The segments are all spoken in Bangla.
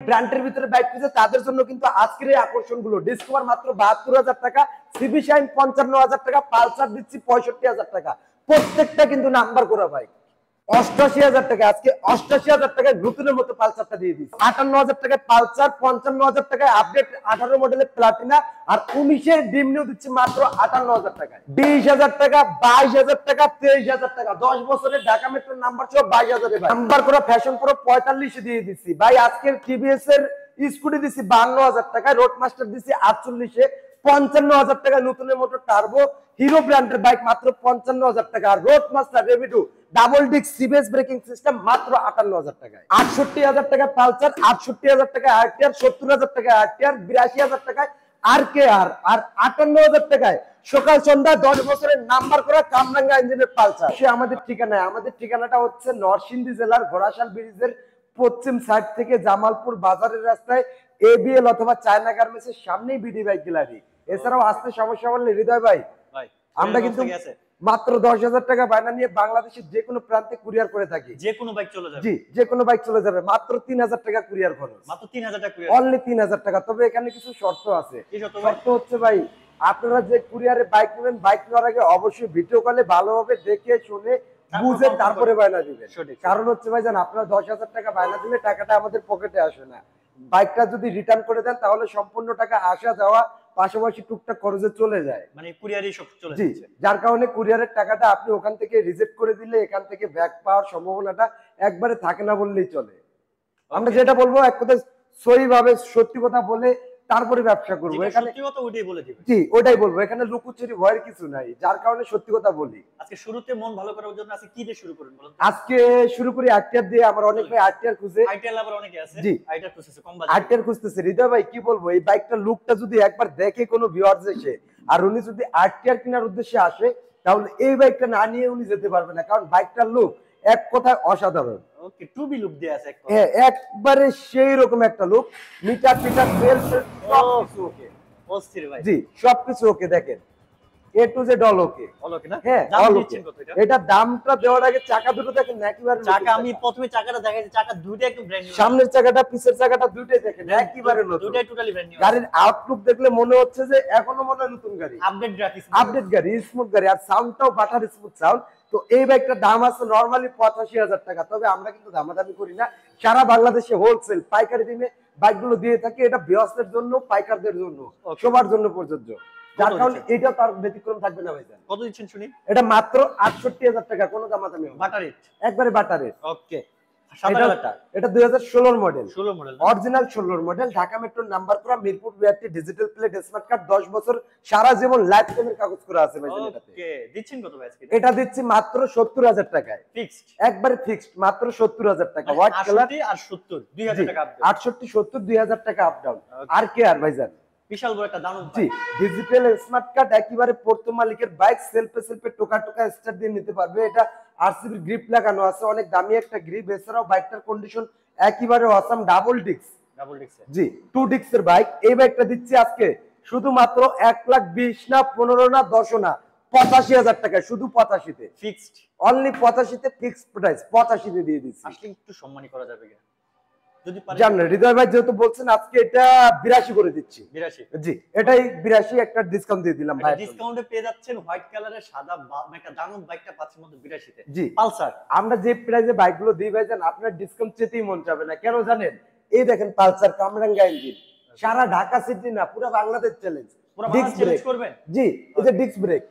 ব্র্যান্ডের ভিতরে বাইক খুঁজে তাদের জন্য কিন্তু আজকের এই আকর্ষণগুলো। ডিসকভার মাত্র ৭২,০০০ টাকা, সিবি শাইন ৫৫,০০০ টাকা, পালসার দিচ্ছি ৬৫,০০০ টাকা। প্রত্যেকটা কিন্তু নাম্বার করা বাইক। ৮৮,০০০ টাকা, আজকে ৮৮,০০০ টাকায় নতুনের মতো পালসারটা দিয়ে দিচ্ছি। ৫৮,০০০ টাকায় পালসার, ৫৫,০০০ টাকায় আপডেট ১৮ মডেলের প্লাটিনা, আর ১৯-এর ডিম নিউ দিচ্ছি মাত্র ৫৮,০০০ টাকায়। ২০,০০০ টাকা, ২২,০০০ টাকা, ২৩,০০০ টাকা, ১০ বছরের ঢাকা মেট্রোর নাম্বার সহ ২২,০০০ ভাই। নাম্বার করা ফ্যাশন প্রো ৪৫ দিয়ে দিচ্ছি ভাই। আজকের টিভিএস এর স্কুটি দিচ্ছি ৫২,০০০ টাকায়, রোড মাস্টার দিচ্ছি ৪৮-এ, ৫৫,০০০ টাকায় নতুনের মোটর টার্বো হিরো ব্র্যান্ডের বাইক মাত্র ৫৫,০০০ টাকা। আর রোড মাস্টার রেভিডু double disc CBS braking system মাত্র ৫৮,০০০ টাকায়। ৬৮,০০০ টাকায় পালসার, ৬৮,০০০ টাকায় আরটিআর, ৭০,০০০ টাকায় আরটিআর, ৮২,০০০ টাকায় আরকেআর, আর ৫৮,০০০ টাকায় সকাল সন্ধ্যা ১০ বছরের নাম্বার করা কামরাঙ্গা ইঞ্জিনের পালসার। সে আমাদের ঠিকানায়, আমাদের ঠিকানাটা হচ্ছে নরসিংদী জেলার ঘোড়াশাল ব্রিজের পশ্চিম সাইড থেকে জামালপুর বাজারের রাস্তায় এবিএল অথবা চায়না গার্মেন্টসের সামনেই বিডি বাইক গ্যালারি। এছাড়াও আসতে সমস্যা বললে হৃদয় ভাই আমরা কিন্তু মাত্র ১০,০০০ টাকা বায়না নিয়ে বাংলাদেশের যে কোনো প্রান্তে কুরিয়ার করে থাকি। যে কোনো বাইক চলে যাবে। জি, যে কোনো বাইক চলে যাবে। মাত্র ৩,০০০ টাকা কুরিয়ার খরচ। মাত্র ৩,০০০ টাকা কুরিয়ার। অনলি ৩,০০০ টাকা। তবে এখানে কিছু শর্ত আছে। কি শর্ত? শর্ত হচ্ছে ভাই, আপনারা যে কুরিয়ারে বাইক নেবেন, বাইক নেওয়ার আগে অবশ্যই ভিডিও কলে ভালোভাবে দেখে শুনে বুঝে তারপরে বায়না দিবেন। কারণ হচ্ছে ভাই জান, আপনারা ১০,০০০ টাকা বায়না দিলে টাকাটা আমাদের পকেটে আসে না। বাইকটা যদি রিটার্ন করে দেন তাহলে সম্পূর্ণ টাকা আসা যাওয়া পাশাপাশি টুকটাক খরচে চলে যায়, মানে কুরিয়ারই সব চলে যায়। যার কারণে কুরিয়ারের টাকাটা আপনি ওখান থেকে রিজেক্ট করে দিলে এখান থেকে ব্যাক পাওয়ার সম্ভাবনাটা একবারে থাকে না বললেই চলে। আমরা যেটা বলবো এক কথায় সহিভাবে সত্যি কথা বলে তারপরে ব্যবসা করবো। এখানে সত্যি কথা ওইটাই বলে দিবেন। জি, ওটাই বলবো। এখানে লুকোচুরি ভয়ের কিছু নাই, যার কারণে সত্যি কথা বলি। আজকে শুরুতে মন ভালো করার জন্য আজকে কি দিয়ে শুরু করুন বলুন? আজকে শুরু করি আরটিআর দিয়ে। আমার অনেক ভাই আরটিআর খুঁজে, আরটিআর লাভার অনেকে আছে। জি, আরটিআর খুঁজতেছে, কম বাজেট আরটিআর খুঁজতেছে। হৃদয় ভাই কি বলবো, এই বাইকটার লুকটা যদি একবার দেখে কোনো ভিউয়ার্স এসে আর উনি যদি আরটিআর কেনার উদ্দেশ্যে আসে তাহলে এই বাইকটা না নিয়ে উনি যেতে পারবে না, কারণ বাইকটার লুক এক কথায় অসাধারণ। ওকে, টু বি লুক দিয়ে আছে একবারে সেই রকম একটা লুক। মিটার টিটার সেল সবকিছু ওকে। অস্থির ভাই। জি, সবকিছু ওকে। দেখেন A to Z all okay. All okay না? হ্যাঁ, দাম দিচ্ছেন কত এটা? এটা দামটা দেওয়ার আগে চাকা দুটো দেখেন একেবারে। চাকা আমি প্রথমে চাকাটা দেখাইছি, চাকা দুটো একদম ব্র্যান্ড নিউ। সামনের চাকাটা পিছের চাকাটা দুটোই দেখেন একেবারে নতুন, দুটোই টোটালি ব্র্যান্ড নিউ। গাড়ির আউটলুক দেখলে মনে হচ্ছে যে এখনো মনে হয় নতুন গাড়ি। আপডেট গ্রাফিক্স, আপডেট গাড়ি, স্মুথ গাড়ি, আর সাউন্ডটাও বাটার স্মুথ সাউন্ড। তো এই বাইকটার দাম আছে নরমালি ৮৫,০০০ টাকা। তবে আমরা কিন্তু দামাদামি করি না, সারা বাংলাদেশে হোলসেল পাইকারি দামে বাইকগুলো দিয়ে থাকি। এটা বিয়সের জন্য, পাইকারদের জন্য, সবার জন্য প্রযোজ্য। যার কারণে এটা তার ব্যতিক্রম থাকবে না ভাইজান। কত দিচ্ছেন শুনি? এটা মাত্র ৬৮,০০০ টাকা, কোনো দামাদামি হবে না। বাটার রেট, একবারে বাটার রেট। ওকে, এটা ২০১৬ model, ১৬ model, original ১৬ model, Dhaka মেট্রোর নাম্বার করা, Mirpur BRT digital plate smart card, ১০ বছর সারা জীবন লাইফ টাইমের কাগজ করা আছে ভাইজান এটাতে। ওকে, দিচ্ছেন কত ভাই আজকে? এটা দিচ্ছি মাত্র ৭০,০০০ টাকায়, ফিক্সড, একবারে ফিক্সড, মাত্র ৭০,০০০ টাকা। হোয়াইট কালার, ৬৮ আর ৭০ ২০০০ টাকা আপ ডাউন, ৬৮ ৭০ ২০০০ টাকা আপ ডাউন। আর কে আর ভাইজান, বিশাল বড় একটা দারুণ। জি, ডিজিটাল স্মার্ট কার্ড, একেবারে প্রথম মালিকের বাইক, সেলফে টোকা টোকা স্টার্ট দিয়ে নিতে পারবে। এটা আরসিবি গ্রিপ লাগানো আছে, অনেক দামি একটা গ্রিপ। এছাড়াও বাইকটার কন্ডিশন একেবারে অসাম, ডাবল ডিস্ক, জি, 2 ডিস্কের বাইক। এই বাইকটা দিচ্ছি আজকে শুধুমাত্র ১,২০,০০০ না, ১৫ না, ১০ না, ৮৫,০০০ টাকায়, শুধু ৮৫-তে ফিক্সড, অনলি ৮৫-তে ফিক্সড প্রাইস, ৮৫-তে দিয়ে দিচ্ছি। আসলে একটু সম্মানী করা যাবে কিনা যদি পারে? জানেন হৃদয় ভাই যেহেতু বলছেন, আজকে এটা ৮২ করে দিচ্ছি। ৮২, জি, এটাই ৮২, একটা ডিসকাউন্ট দিয়ে দিলাম ভাই। ডিসকাউন্টে পেয়ে যাচ্ছেন হোয়াইট কালারের সাদা একটা দারুণ বাইকটা পাচ্ছেন মধ্যে ৮২-তে। জি, পালসার। আমরা যে প্রাইসে বাইকগুলো দিই ভাইজান, আপনার ডিসকাউন্ট চেতেই মন যাবে না। কেন জানেন? এই দেখেন পালসার কামরাঙ্গা ইঞ্জিন, সারা ঢাকা সিটি না পুরো বাংলাদেশ চ্যালেঞ্জ। পুরো বাংলাদেশ চ্যালেঞ্জ করবেন? জি, এই যে ডিস্ক ব্রেক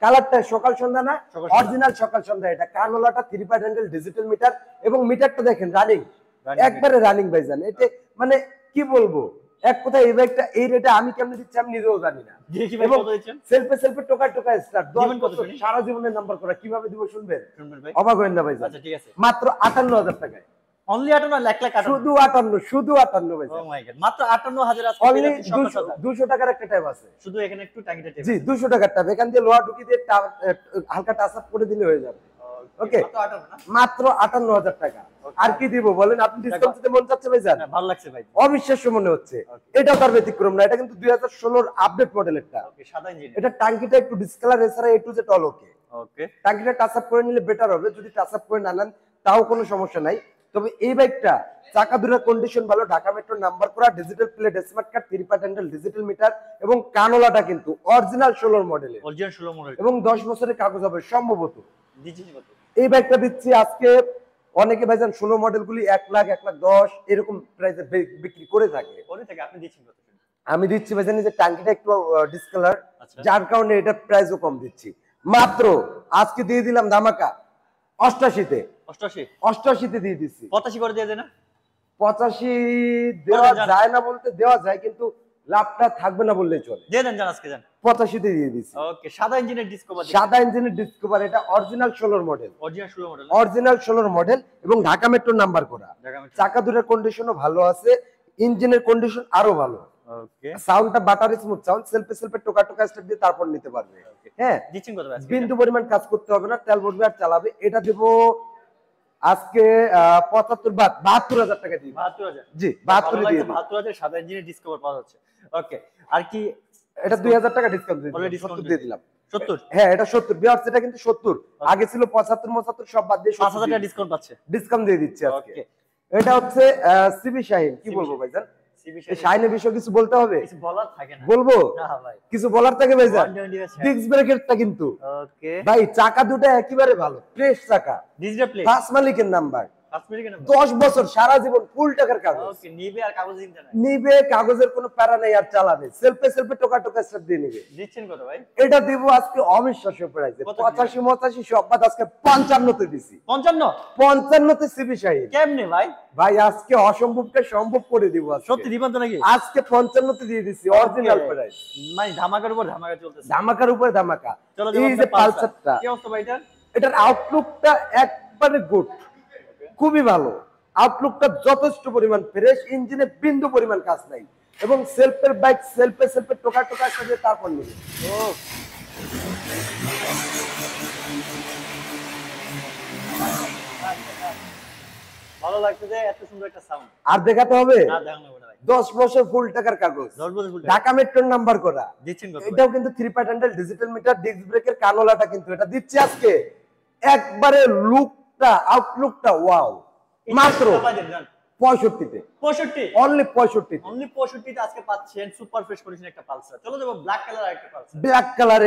কালারটা সকাল সন্ধ্যা না, অরিজিনাল সকাল সন্ধ্যা। এটা কানওয়ালাটা 3 হ্যান্ডেল ডিজিটাল মিটার, এবং মিটারটা দেখেন রানিং, একবারে রানিং ভাইজান। এতে মানে কি বলবো, এক কথায় এই বাইকটা এই রেটে আমি কেমনে দিচ্ছি আমি নিজেও জানি না। সেলফে টোকা টোকা স্টার্ট, ১০ বছর সারা জীবনের নাম্বার করা। কিভাবে দিব শুনবেন? অবাক হবেন না ভাইজান। আচ্ছা ঠিক আছে, মাত্র ৫৮,০০০ টাকায়, অনলি ৫৮, লাখ লাখ শুধু ৫৮, শুধু ৫৮ ভাইজান। ও মাই গড, মাত্র ৫৮,০০০ আছে। অনলি ২০০ টাকার একটা ট্যাব আছে, শুধু এখানে একটু টাঙ্গিটা ট্যাব। জি, ২০০ টাকার ট্যাব, এখান দিয়ে লোহা ঢুকিয়ে দিয়ে হালকা টাচ আপ করে দিলে হয়ে যাবে। ওকে, মাত্র ৫৮,০০০ টাকা। আর কি দিব বলেন? আপনি ডিসকাউন্ট দিতে মন চাচ্ছে ভাইজান? ভালো লাগছে ভাই, অবিশ্বাস্য মনে হচ্ছে। এটাও তার ব্যতিক্রম না, এটা কিন্তু ২০১৬ আপডেট মডেলেরটা। ওকে, সাদা ইঞ্জিন। এটা টাঙ্কিটা একটু ডিসকালার, এছাড়া এ to Z all okay. Okay, টাঙ্কিটা touch up করে নিলে বেটার হবে, যদি টাচ আপ করে না নেন তাও কোনো সমস্যা নাই। তো তবে এই বাইকটা চাকা দুটার কন্ডিশন ভালো, ঢাকা মেট্রো নাম্বার করা, digital plate, smart card, 3 part handle, digital metre এবং কানোলাটা কিন্তু অরিজিনাল 16 মডেলের, অরিজিনাল 16 মডেল এবং 10 বছরের কাগজ হবে সম্ভবত। দিচ্ছি কত? এই বাইকটা দিচ্ছি আজকে, অনেকে ভাইজান 16 মডেলগুলি 1 লাখ 1 লাখ 10 এরকম প্রাইসে বিক্রি করে থাকে। আপনি দিচ্ছেন কত? আমি দিচ্ছি ভাইজান যে টাঙ্কিটা একটু ডিসকালার, আচ্ছা। যার কারণে এটা প্রাইসও কম দিচ্ছি। মাত্র আজকে দিয়ে দিলাম ধামাকা 88 তে দিয়ে দিচ্ছি। 85 করে দিয়ে দেন না? 85 দেওয়া যায় না বলতে দেওয়া যায়, কিন্তু লাভটা থাকবে না বললেই চলে। দিয়ে দেন, জান আজকে জান। 85 তে দিয়ে দিচ্ছি। ওকে, সাদা ইঞ্জিনের ডিসকভার। সাদা ইঞ্জিনের ডিসকভার, এটা original 16 model. Original 16 model. Original 16 model এবং ঢাকা মেট্রো নাম্বার করা। চাকা দুটোর কন্ডিশনও ভালো আছে, ইঞ্জিনের কন্ডিশন আরো ভালো। ওকে, সাউন্ডটা বাটার স্মুথ সাউন্ড, সেলফে টোকা টোকা স্টার্ট দিয়ে তারপর নিতে পারবে। হ্যাঁ, দিচ্ছেন কত আজকে? বিন্দু পরিমাণ কাজ করতে হবে না, তেল ভরবে আর চালাবে। এটা দেব আজকে 72,000 টাকা দিই। 72,000? জি, 72 দিয়ে দিই। 72,000 সাদা ইঞ্জিনের ডিসকভার পাওয়া যাচ্ছে। ওকে, আর কি? এটা 2,000 টাকা ডিসকাউন্ট দিয়ে বলে দিলাম, ডিসকাউন্ট 70 দিয়ে দিলাম। 70? হ্যাঁ, এটা 70 বিয়ার্স, এটা কিন্তু 70 আগে ছিল 75 75 সব বাদ দিয়ে 5,000 টাকা ডিসকাউন্ট পাচ্ছে। ডিসকাউন্ট দিয়ে দিচ্ছি আজকে। ওকে, এটা হচ্ছে সিবি শাহিন। কি বলবো ভাইজান, এই শাহিনের বিষয়ে কিছু বলতে হবে? কিছু বলার থাকে না। বলবো না ভাই, কিছু বলার থাকে ভাইজান। 120 ডিস্ক ব্রেকেরটা কিন্তু ওকে ভাই, চাকা দুটো একেবারে ভালো, ফ্রেশ চাকা, ডিজিটাল প্লেট, ফার্স্ট মালিকের নাম্বার, 5 মিনিট নাম্বার। 10 বছর সারা জীবন ফুল টাকার কাগজ। ওকে, নিবে আর কাগজ দিতে না? নিবে, কাগজের কোনো প্যারা নেই, আর চালাবে সেলফে টোকা টোকা স্টার্ট দিয়ে নিবে। দিচ্ছেন কত ভাই? এটা দেব আজকে অবিশ্বাস্য প্রাইসে, 85 85 সব বাদ আজকে 55 তে দিছি। 55 তে সিবি শাহিন। কেমনে ভাই? ভাই আজকে অসম্ভবকে সম্ভব করে দিব আজকে। সত্যি দিবেন তো নাকি? আজকে 55 তে দিয়ে দিছি, অরিজিনাল প্রাইস। মানে ধামাকার উপর ধামাকা চলতেছে। ধামাকার উপরে ধামাকা। চলো, এই যে পালসারটা, কি অবস্থা ভাই এটার? এটার আউটলুকটা একবারে গুড, খুবই ভালো। আউটলুকটা যথেষ্ট পরিমাণ ফ্রেশ, ইঞ্জিনে বিন্দু পরিমাণ কাজ নাই, এবং সেলফের বাইক সেলফে টোকা টোকা সাজিয়ে তারপর নিবে। ও ভালো লাগছে যে এত সুন্দর একটা সাউন্ড। আর দেখাতে হবে? না, দেখানো হবে না ভাই। 10 বছর ফুল টাকার কাগজ, 10 বছর ফুল ঢাকা মেট্রোর নাম্বার করা। দিচ্ছেন কত? এটাও কিন্তু 3 part handle, digital meter, disc ব্রেকের কানোলাটা কিন্তু এটা দিচ্ছি আজকে। একবারে লুকটা, আউটলুকটা ওয়াও। মাত্র 65 তে, 65? অনলি 65 তে। অনলি 65 তে আজকে পাচ্ছেন সুপার ফ্রেশ কন্ডিশন একটা পালসার। চলো দেব ব্ল্যাক কালার আরেকটা পালসার। ব্ল্যাক কালার,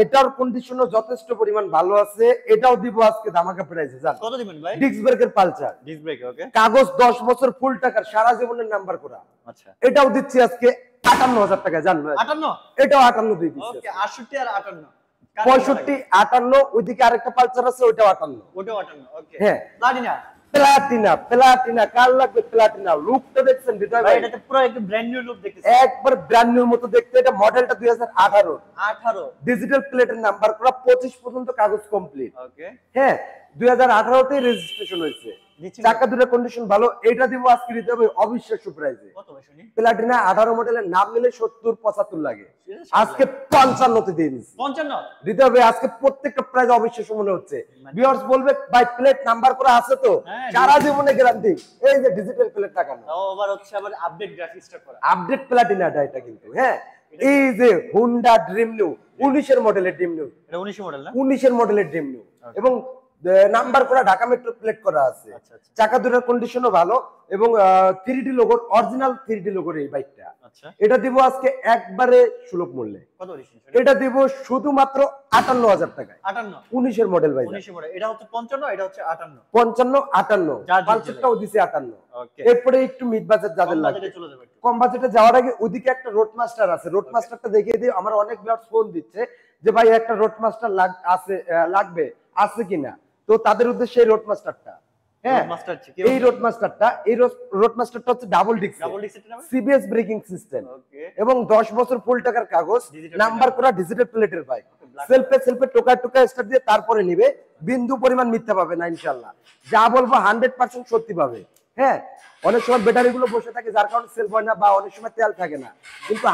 এটার কন্ডিশনও যথেষ্ট পরিমাণ ভালো আছে। এটাও দিব আজকে ধামাকা প্রাইসে। জান কত দিবেন ভাই? ডিস্ক ব্রেকের পালসার, ডিস্ক ব্রেক। ওকে, কাগজ 10 বছর ফুল টাকার, সারা জীবনের নাম্বার করা। আচ্ছা, এটাও দিচ্ছি আজকে 58,000 টাকা। জান ভাই 58? এটাও 58 দিয়ে দিচ্ছি। ওকে, 68 আর 58, 65 58, ওইদিকে আরেকটা পালসার আছে, ওইটাও 58। ওটাও 58। ওকে, হ্যাঁ, প্লাটিনা। প্লাটিনা কার লাগবে? প্লাটিনা। লুকটা দেখছেন হৃদয় ভাই, ভাই, এটা তো পুরো একদম ব্র্যান্ড নিউ লুক দেখতেছি। একবার ব্র্যান্ড নিউ মতো দেখতে। এটা মডেলটা 2018, 18? ডিজিটাল প্লেটের নাম্বার করা, 25 পর্যন্ত কাগজ কমপ্লিট। ওকে, হ্যাঁ, 2018 তে রেজিস্ট্রেশন হয়েছে। দিচ্ছেন চাকা দুটোর কন্ডিশন ভালো। এটা দিব আজকে দিতে হবে অবিশ্বাস্য প্রাইসে। কত ভাই শুনি? প্লাটিনা 18 মডেলের নাম নিলে 70 75 লাগে, আজকে 55 তে দিয়ে দিচ্ছি। 55? দিতে হবে আজকে। প্রত্যেকটা প্রাইস অবিশ্বাস্য মনে হচ্ছে। ভিউয়ার্স বলবে ভাই প্লেট নাম্বার করা আছে তো, হ্যাঁ, সারা জীবনে গ্যারান্টি। এই যে ডিজিটাল প্লেট টাকানো, আবার হচ্ছে আবার আপডেট গ্রাফিক্সটা করা। আপডেট প্লাটিনাটা এটা কিন্তু। হ্যাঁ, এই যে হুন্ডা ড্রিম নিউ 19 এর মডেলের ড্রিম নিউ, এটা 19 মডেল না? 19 এর মডেলের ড্রিম নিউ, এবং নাম্বার করা ঢাকা মেট্রো প্লেট করা আছে। আচ্ছা আচ্ছা, চাকা দুটোর কন্ডিশনও ভালো, এবং 3D লোগোর, অরিজিনাল 3D লোগোর এই বাইকটা। আচ্ছা, এটা দিব আজকে একবারে সুলভ মূল্যে। কত দিচ্ছেন? এটা দিব শুধুমাত্র 58,000 টাকায়। 58? 19 এর মডেল ভাই। 19 মডেল। এটা হচ্ছে 55, এটা হচ্ছে 58। 55 58, যার যে পালসারটাও দিছি 58। ওকে, এরপরে একটু মিড বাজেট যাদের লাগবে, বাজেটে চলে যাবে একটু। কম বাজেটে যাওয়ার আগে ওদিকে একটা রোড মাস্টার আছে, রোড মাস্টারটা দেখিয়ে দিই। আমার অনেক ব্লগ ফোন দিচ্ছে যে ভাই একটা রোড মাস্টার লাগবে, আছে কিনা। তো তাদের উদ্দেশ্যে এই রোড মাস্টারটা, হ্যাঁ, মাস্টার কি? এই রোড মাস্টারটা, রোড মাস্টারটা হচ্ছে ডাবল ডিস্ক, ডাবল ডিক্স এটা না? সিবিএস ব্রেকিং সিস্টেম, ওকে, এবং 10 বছর ফুল টাকার কাগজ, Digital নাম্বার করা, ডিজিটাল প্লেটের বাইক। black সেলফে টোকা টোকা স্টার্ট দিয়ে তারপরে নিবে। বিন্দু পরিমাণ মিথ্যা পাবে না ইনশাআল্লাহ। যা বলবো 100% সত্যি পাবে। হ্যাঁ, অনেক সময় ব্যাটারি গুলো বসে থাকে, যার কারণে সেলফ হয় না, বা অনেক সময় তেল থাকে না, কিন্তু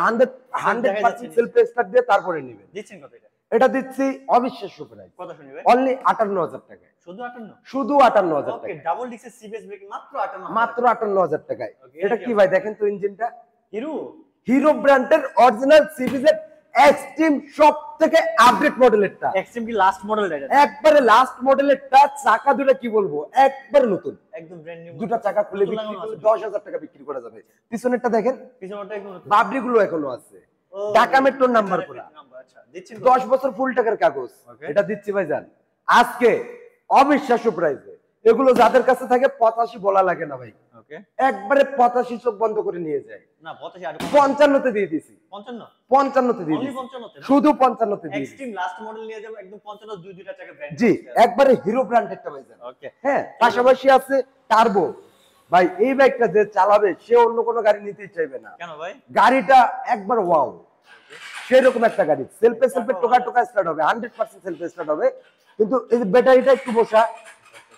100% সেলফে স্টার্ট দিয়ে তারপরে নিবে। দিচ্ছেন কত এটা? এটা দিচ্ছি অবিশ্বাস্য প্রাইস, কত শুনিবে? অনলি 58,000 টাকায়। শুধু 58? শুধু 58,000 ওকে, টাকায়, ডাবল ডিক্সের সিবিএস ব্রেক মাত্র 58। মাত্র 58,000 টাকায়। Okay, এটা কি ভাই দেখেন তো, ইঞ্জিনটা হিরো হিরো ব্র্যান্ডের অরিজিনাল সিবিজেড এক্সট্রিম সব থেকে আপডেট মডেলেরটা, এক্সট্রিম কি লাস্ট মডেল এটা? একবারে লাস্ট মডেলেরটা, চাকা দুটো কি বলবো একবারে নতুন, একদম ব্র্যান্ড নিউ। দুটো চাকা খুলে বিক্রি করলে 10,000 টাকা বিক্রি করা যাবে। পিছনেরটা দেখেন, পিছনটা একদম নতুন, বাবরি গুলো এখনো আছে, ঢাকা মেট্রোর নাম্বার করা, আচ্ছা দিচ্ছেন 10 বছর ফুল টাকার কাগজ, এটা দিচ্ছি ভাইজান আজকে অবিশ্বাস্য প্রাইসে। এগুলো যাদের কাছে থাকে 85 বলা লাগে না ভাই, ওকে একবারে 85 চোখ বন্ধ করে নিয়ে যায়। না 85 আর 55 তে দিয়ে দিছি, 55 55 তে দিয়ে অনলি দিছি, 55 তে শুধু 55 তে দিয়ে দিছি। এক্সট্রিম লাস্ট মডেল নিয়ে যাব একদম 55 দুইটা টাকা ব্র্যান্ড। জি, একবারে হিরো ব্র্যান্ডেরটা ভাইজান। ওকে হ্যাঁ, পাশাপাশি আছে টার্বো। ভাই এই বাইকটা যে চালাবে সে অন্য কোনো গাড়ি নিতেই চাইবে না। কেন ভাই? গাড়িটা একবার ওয়াও, সেরকম একটা গাড়ি, সেলফে সেলফে টোকা টোকা স্টার্ট হবে, 100% সেলফে স্টার্ট হবে। কিন্তু এই যে ব্যাটারিটা একটু বসা,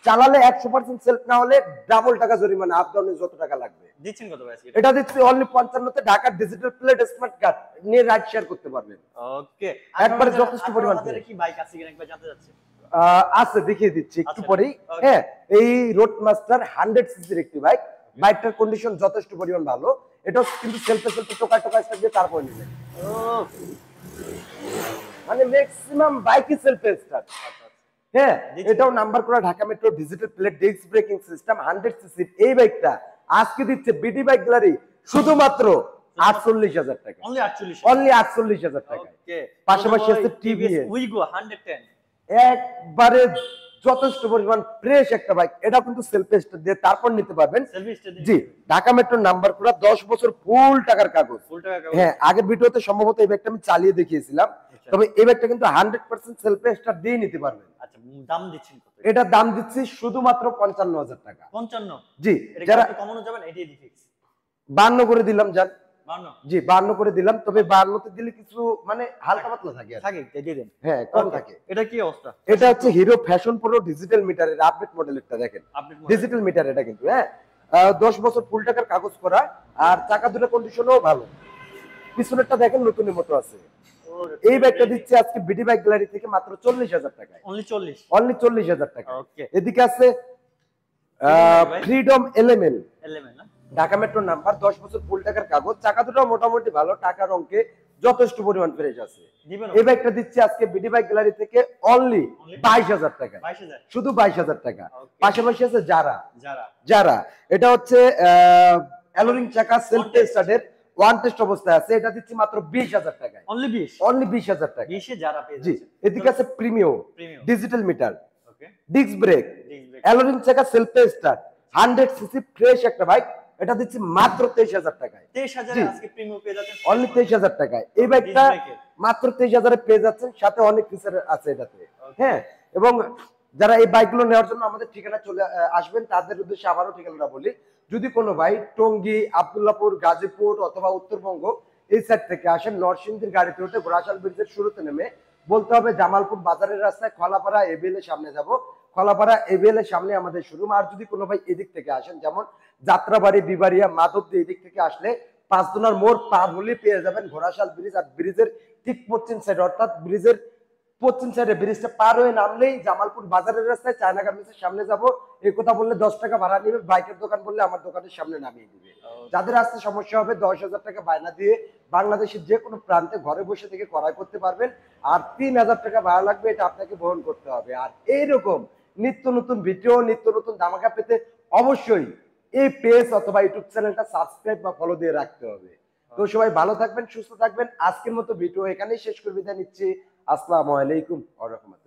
চালালে 100% সেলফ না হলে ডাবল টাকা জরিমানা, আপ ডাউনে যত টাকা লাগবে। দিচ্ছেন কত ভাই? এটা দিচ্ছি অনলি 55 তে, ঢাকার ডিজিটাল প্লেট স্মার্ট কার্ড নিয়ে রাইড শেয়ার করতে পারবেন। ওকে, একবারে যথেষ্ট পরিমাণ কি বাইক আছে কিনা একবার জানতে চাচ্ছি। আছে, দেখিয়ে দিচ্ছি একটু পরেই। হ্যাঁ, এই রোড মাস্টার 100 সিসির একটি বাইক, বাইকটার কন্ডিশন যথেষ্ট পরিমাণ ভালো। এটা কিন্তু সেলফে সেলফে টোকা টোকা স্টার্ট দিয়ে তারপর নিবে, মানে ম্যাক্সিমাম বাইকই সেলফে স্টার্ট। হ্যাঁ, এটাও নাম্বার করা Dhaka metro digital plate disk braking system 100 সিসির এই বাইকটা আজকে দিচ্ছে বিডি বাইক গ্যালারি শুধুমাত্র 48,000 টাকা, অনলি 48, অনলি 48,000 টাকা। ওকে, পাশাপাশি আছে টিভিএস উইগো 110, একবারে যথেষ্ট পরিমাণ ফ্রেশ একটা বাইক, এটা কিন্তু সেলফ স্টার্ট দিয়ে তারপর নিতে পারবেন। জি, ঢাকা মেট্রোর নাম্বার করা, 10 বছর ফুল টাকার কাগজ। হ্যাঁ, আগের ভিডিওতে সম্ভবত এই বাইকটা আমি চালিয়ে দেখিয়েছিলাম, তবে এই বাইকটা কিন্তু 100% সেলফ স্টার্ট দিয়ে নিতে পারবেন। আচ্ছা, দাম দিচ্ছেন কত? এটা দাম দিচ্ছি শুধুমাত্র 55,000 টাকা। 55? জি, এটা যারা কত কমানো যাবেন এটাই ফিক্স? 52 করে দিলাম জান। 52? জি, 52 করে দিলাম, তবে 52 তে দিলে কিছু মানে হালকা পাতলা থাকে আর কি। থাকে দিয়ে দেন। হ্যাঁ, কম থাকে। এটা কি অবস্থা? এটা হচ্ছে হিরো ফ্যাশন প্রো ডিজিটাল মিটারের আপডেট মডেলটা, দেখেন ডিজিটাল মিটার এটা কিন্তু। হ্যাঁ, 10 বছর ফুল টাকার কাগজ করা, আর চাকা দুটো কন্ডিশনও ভালো। পিছনেরটা দেখেন নতুনের মতো আছে। এই বাইকটা দিচ্ছে আজকে বিডি বাইক গ্যালারি থেকে মাত্র 40,000 টাকায়, অনলি 40, অনলি 40,000 টাকা। ওকে, এদিকে আছে ফ্রিডম এলএমএল, এলএমএল না, ঢাকা মেট্রোর নাম্বার, 10 বছর ফুল টাকার কাগজ, চাকা দুটো মোটামুটি ভালো, টাকার অঙ্কে যথেষ্ট পরিমাণ ফ্রেশ আছে। এই বাইকটা দিচ্ছে আজকে বিডি বাইক গ্যালারি থেকে অনলি 22,000 টাকা, 22,000, শুধু 22,000 টাকা। পাশাপাশি আছে যারা, এটা হচ্ছে অ্যালোরিং চাকা সেলফ স্টার্টের ওয়ান টেস্ট অবস্থায় আছে, এটা দিচ্ছি মাত্র 20,000 টাকায়, অনলি 20, অনলি 20,000 টাকা। 20 এ যারা পেয়ে জি, যাচ্ছে। এদিকে আছে প্রিমিয়াম ডিজিটাল মিটার, ওকে, ডিস্ক ব্রেক, অ্যালোরিং চাকা সেলফ স্টার্ট 100 সিসি ফ্রেশ একটা বাইক, এটা দিচ্ছি মাত্র 23,000 টাকায়। 23,000 এ আজকে প্রিমিয়াম পেয়ে যাচ্ছেন, অনলি 23,000 টাকায় এই বাইকটা মাত্র 23,000 এ পেয়ে যাচ্ছেন, সাথে অনেক ফিচার আছে এটাতে। হ্যাঁ, এবং যারা এই বাইকগুলো নেওয়ার জন্য আমাদের ঠিকানা চলে আসবেন, তাদের উদ্দেশ্যে আবারও ঠিকানাটা বলি। যদি কোনো ভাই টঙ্গী, আব্দুল্লাহপুর, গাজীপুর অথবা উত্তরবঙ্গ এই সাইড থেকে আসেন, নরসিংদীর গাড়িতে উঠে ঘোড়াশাল ব্রিজের শুরুতে নেমে বলতে হবে জামালপুর বাজারের রাস্তায় খলাপাড়া এবিএল এর সামনে যাব, খলাপাড়া এবিএল এর সামনে আমাদের শোরুম। আর যদি কোনো ভাই এদিক থেকে আসেন, যেমন যাত্রাবাড়ি, বিবাড়িয়া, মাধবদী এদিক থেকে আসলে 5 দোনার মোড় পার হলে পেয়ে যাবেন ঘোড়াশাল ব্রিজ। আর ব্রিজের ঠিক পশ্চিম সাইড, অর্থাৎ ব্রিজের পশ্চিম সাইডে ব্রিজটা পার হয়ে নামলেই জামালপুর বাজারের রাস্তায় চায়না গার্মেন্টসের সামনে যাব। এই কথা বললে 10 টাকা ভাড়া নেবে, বাইকের দোকান বললে আমার দোকানের সামনে নামিয়ে দিবে। যাদের আসতে সমস্যা হবে 10,000 টাকা বায়না দিয়ে বাংলাদেশের যে কোনো প্রান্তে ঘরে বসে থেকে ক্রয় করতে পারবেন। আর 3,000 টাকা ভাড়া লাগবে, এটা আপনাকে বহন করতে হবে। আর এইরকম নিত্য নতুন ভিডিও, নিত্য নতুন ধামাকা পেতে অবশ্যই এই পেজ অথবা ইউটিউব চ্যানেলটা সাবস্ক্রাইব বা ফলো দিয়ে রাখতে হবে। তো সবাই ভালো থাকবেন, সুস্থ থাকবেন। আজকের মতো ভিডিও এখানেই শেষ করে বিদায় নিচ্ছি। আসসালামু আলাইকুম ওয়া রাহমাতুল্লাহ।